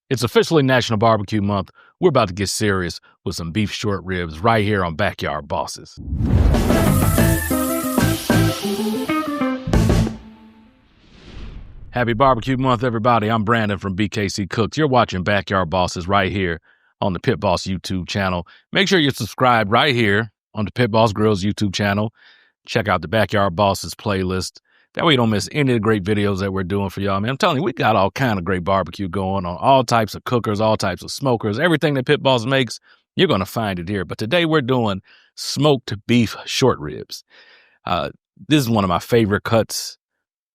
It's officially National Barbecue Month. We're about to get serious with some beef short ribs right here on Backyard Bosses. Happy Barbecue Month, everybody. I'm Brandon from BKC Cooks. You're watching Backyard Bosses right here on the Pit Boss YouTube channel. Make sure you're subscribed right here on the Pit Boss Grills YouTube channel. Check out the Backyard Bosses playlist. That way you don't miss any of the great videos that we're doing for y'all, man. I'm telling you, we got all kind of great barbecue going on, all types of cookers, all types of smokers. Everything that Pit Boss makes, you're going to find it here. But today we're doing smoked beef short ribs. This is one of my favorite cuts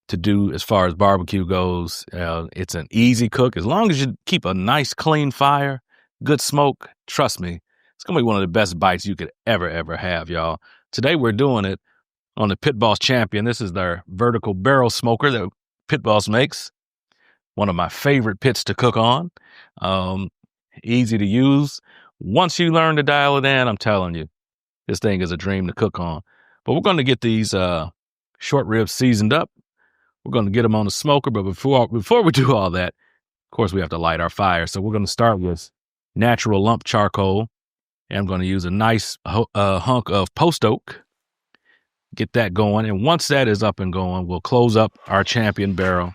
to do as far as barbecue goes. It's an easy cook. As long as you keep a nice, clean fire, good smoke, trust me, it's going to be one of the best bites you could ever have, y'all. Today we're doing it on the Pit Boss Champion. This is their vertical barrel smoker that Pit Boss makes. One of my favorite pits to cook on. Easy to use. Once you learn to dial it in, I'm telling you, this thing is a dream to cook on. But we're going to get these short ribs seasoned up. We're going to get them on the smoker. But before we do all that, of course, we have to light our fire. So we're going to start with natural lump charcoal. And I'm going to use a nice hunk of post oak. Get that going. And once that is up and going, we'll close up our Champion barrel,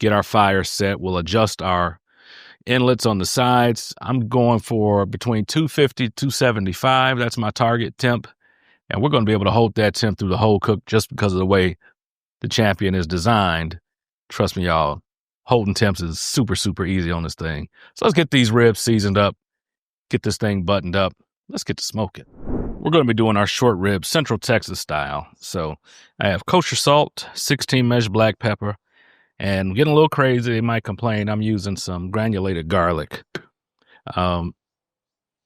get our fire set. We'll adjust our inlets on the sides. I'm going for between 250, 275. That's my target temp. And we're going to be able to hold that temp through the whole cook just because of the way the Champion is designed. Trust me, y'all, holding temps is super easy on this thing. So let's get these ribs seasoned up, get this thing buttoned up. Let's get to smoking. We're going to be doing our short ribs, Central Texas style. So I have kosher salt, 16 mesh black pepper, and getting a little crazy. They might complain. I'm using some granulated garlic. And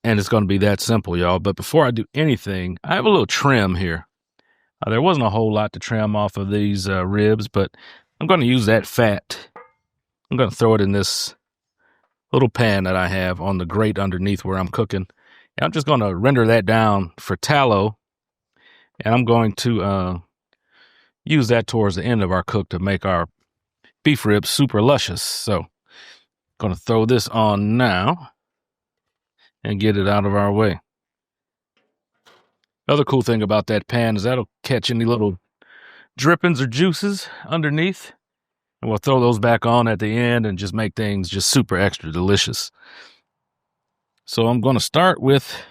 it's going to be that simple, y'all. But before I do anything, I have a little trim here. There wasn't a whole lot to trim off of these ribs, but I'm going to use that fat. I'm going to throw it in this little pan that I have on the grate underneath where I'm cooking. And I'm just going to render that down for tallow, and I'm going to use that towards the end of our cook to make our beef ribs super luscious. So I'm going to throw this on now and get it out of our way. Other cool thing about that pan is that'll catch any little drippings or juices underneath, and we'll throw those back on at the end and just make things just super extra delicious. So I'm going to start with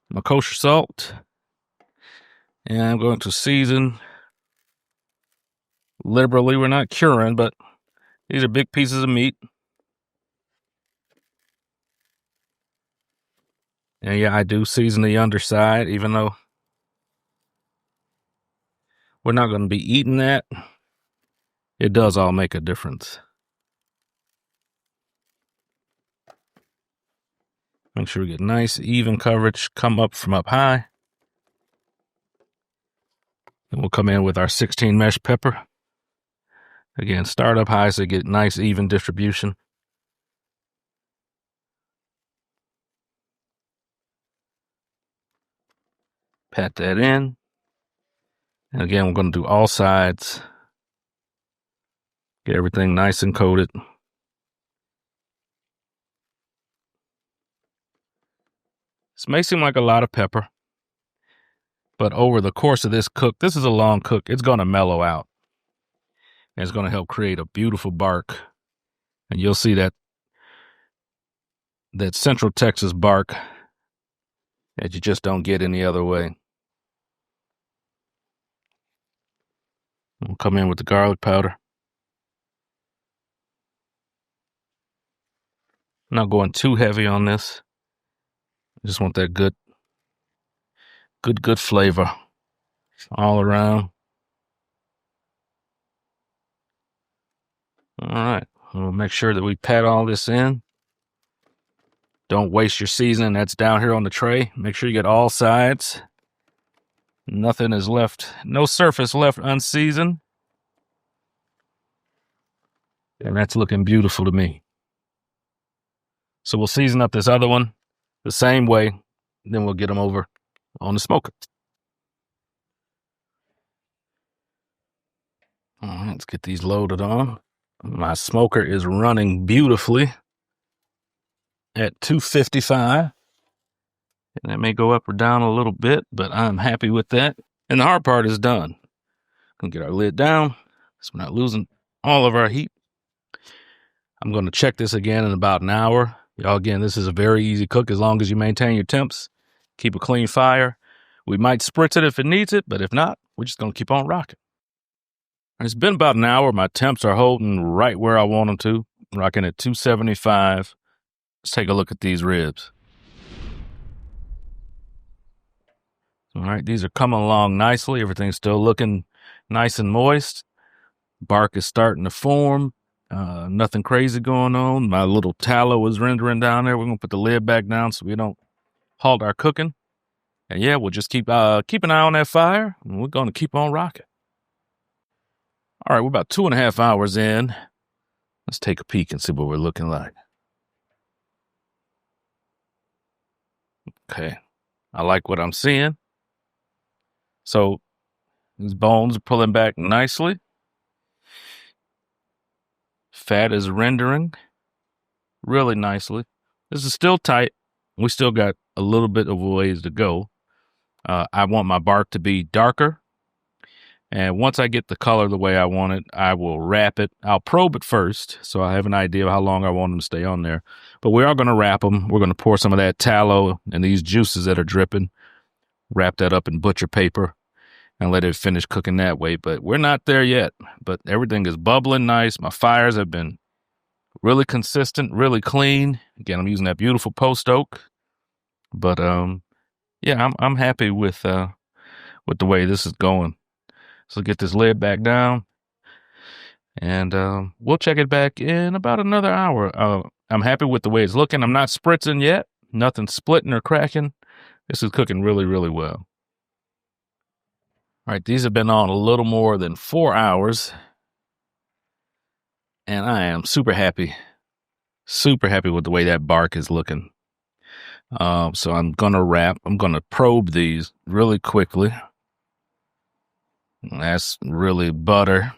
my kosher salt, and I'm going to season liberally. We're not curing, but these are big pieces of meat. And yeah, I do season the underside, even though we're not going to be eating that. It does all make a difference. Make sure we get nice, even coverage, come up from up high. And we'll come in with our 16 mesh pepper. Again, start up high so you get nice, even distribution. Pat that in. And again, we're going to do all sides. Get everything nice and coated. This may seem like a lot of pepper, but over the course of this cook, this is a long cook, it's going to mellow out. And it's going to help create a beautiful bark. And you'll see that Central Texas bark that you just don't get any other way. We'll come in with the garlic powder. I'm not going too heavy on this. I just want that good flavor all around. All right, we'll make sure that we pat all this in. Don't waste your seasoning. That's down here on the tray. Make sure you get all sides. Nothing is left, no surface left unseasoned. And that's looking beautiful to me. So we'll season up this other one the same way. Then we'll get them over on the smoker. All right, let's get these loaded on. My smoker is running beautifully at 255. And that may go up or down a little bit, but I'm happy with that. And the hard part is done. Gonna get our lid down so we're not losing all of our heat. I'm going to check this again in about an hour. Y'all, again, this is a very easy cook as long as you maintain your temps. Keep a clean fire. We might spritz it if it needs it, but if not, we're just going to keep on rocking. It's been about an hour. My temps are holding right where I want them to. Rocking at 275. Let's take a look at these ribs. All right, these are coming along nicely. Everything's still looking nice and moist. Bark is starting to form. Nothing crazy going on. My little tallow is rendering down there. We're going to put the lid back down so we don't halt our cooking. And yeah, we'll just keep an eye on that fire, and we're going to keep on rocking. All right, we're about 2.5 hours in. Let's take a peek and see what we're looking like. Okay, I like what I'm seeing. So these bones are pulling back nicely. Fat is rendering really nicely. This is still tight. We still got a little bit of ways to go. I want my bark to be darker. And once I get the color the way I want it, I will wrap it. I'll probe it first, so I have an idea of how long I want them to stay on there. But we are going to wrap them. We're going to pour some of that tallow and these juices that are dripping, wrap that up in butcher paper, and let it finish cooking that way. But we're not there yet. But everything is bubbling nice. My fires have been really consistent, really clean. Again, I'm using that beautiful post oak. But yeah, I'm happy with the way this is going. So get this lid back down, and we'll check it back in about another hour. I'm happy with the way it's looking. I'm not spritzing yet. Nothing splitting or cracking. This is cooking really, really well. All right, these have been on a little more than 4 hours, and I am super happy with the way that bark is looking. So I'm going to wrap. I'm going to probe these really quickly. That's really butter.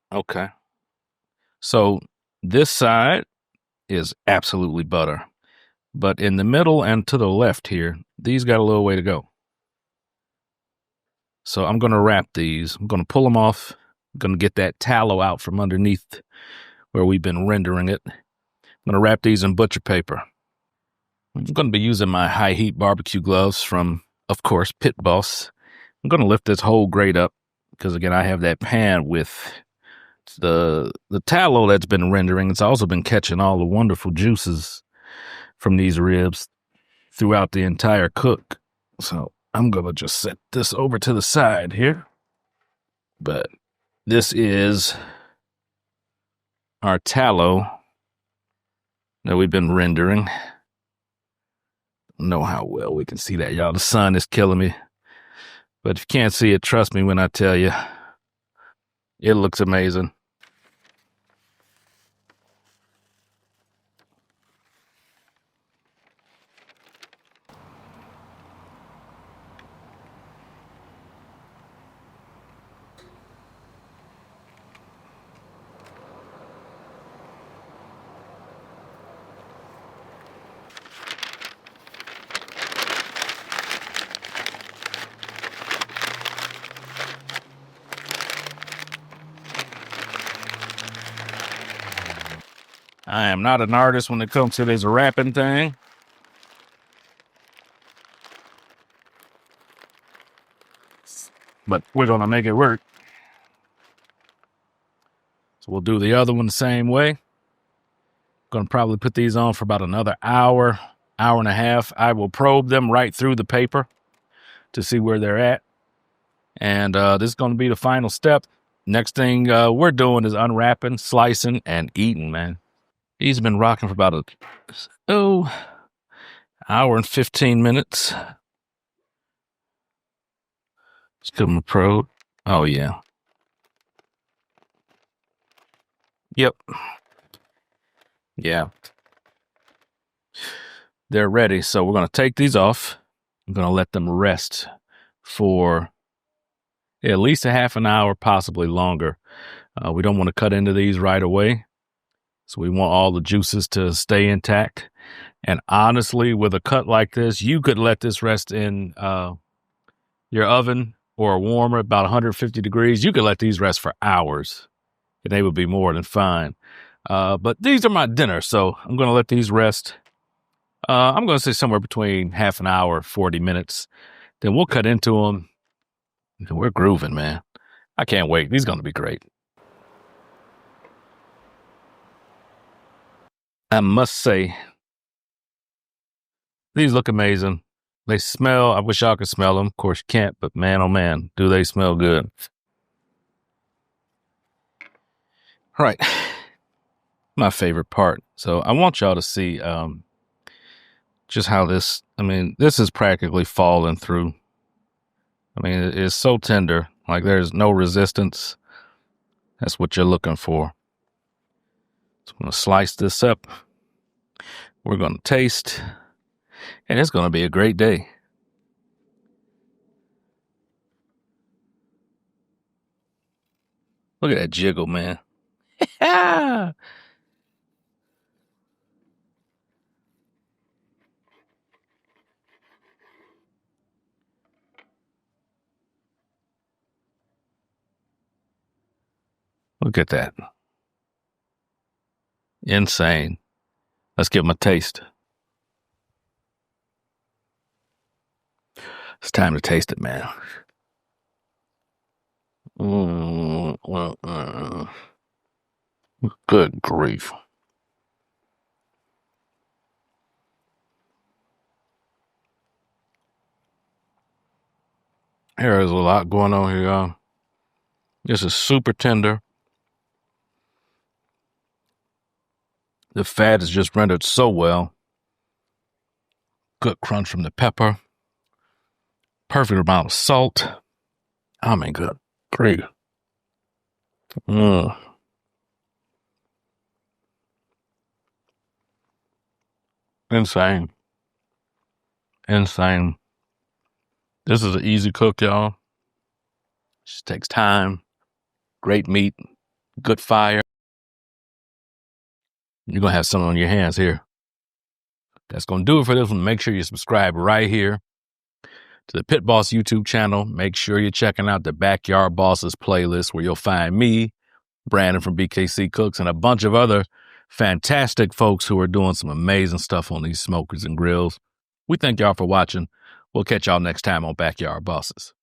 Okay. So this side is absolutely butter. But in the middle and to the left here, these got a little way to go. So I'm going to wrap these. I'm going to pull them off. I'm going to get that tallow out from underneath where we've been rendering it. I'm going to wrap these in butcher paper. I'm going to be using my high heat barbecue gloves from, of course, Pit Boss. I'm going to lift this whole grate up because, again, I have that pan with the tallow that's been rendering. It's also been catching all the wonderful juices from these ribs throughout the entire cook. So I'm going to just set this over to the side here. But this is our tallow that we've been rendering. Don't know how well we can see that, y'all. The sun is killing me. But if you can't see it, trust me when I tell you, it looks amazing. I am not an artist when it comes to this wrapping thing. But we're going to make it work. So we'll do the other one the same way. Going to probably put these on for about another hour, hour and a half. I will probe them right through the paper to see where they're at. And this is going to be the final step. Next thing we're doing is unwrapping, slicing, and eating, man. These have been rocking for about hour and 15 minutes. Let's give them a probe. Oh, yeah. Yep. Yeah. They're ready. So we're going to take these off. I'm going to let them rest for at least a half an hour, possibly longer. We don't want to cut into these right away. So we want all the juices to stay intact. And honestly, with a cut like this, you could let this rest in your oven or a warmer, about 150 degrees. You could let these rest for hours and they would be more than fine. But these are my dinner, so I'm going to let these rest. I'm going to say somewhere between half an hour, 40 minutes. Then we'll cut into them. We're grooving, man. I can't wait. These are going to be great. I must say, these look amazing. They smell, I wish y'all could smell them. Of course you can't, but man, oh man, do they smell good. All right. My favorite part. So I want y'all to see just how this is practically falling through. I mean, it is so tender. Like there's no resistance. That's what you're looking for. So I'm going to slice this up. We're going to taste. And it's going to be a great day. Look at that jiggle, man. Look at that. Insane. Let's give them a taste. It's time to taste it, man. Good grief. There is a lot going on here, y'all. This is super tender. The fat is just rendered so well. Good crunch from the pepper. Perfect amount of salt. I mean, good grief. Insane. Insane. This is an easy cook, y'all. Just takes time. Great meat. Good fire. You're going to have something on your hands here. That's going to do it for this one. Make sure you subscribe right here to the Pit Boss YouTube channel. Make sure you're checking out the Backyard Bosses playlist where you'll find me, Brandon from BKC Cooks, and a bunch of other fantastic folks who are doing some amazing stuff on these smokers and grills. We thank y'all for watching. We'll catch y'all next time on Backyard Bosses.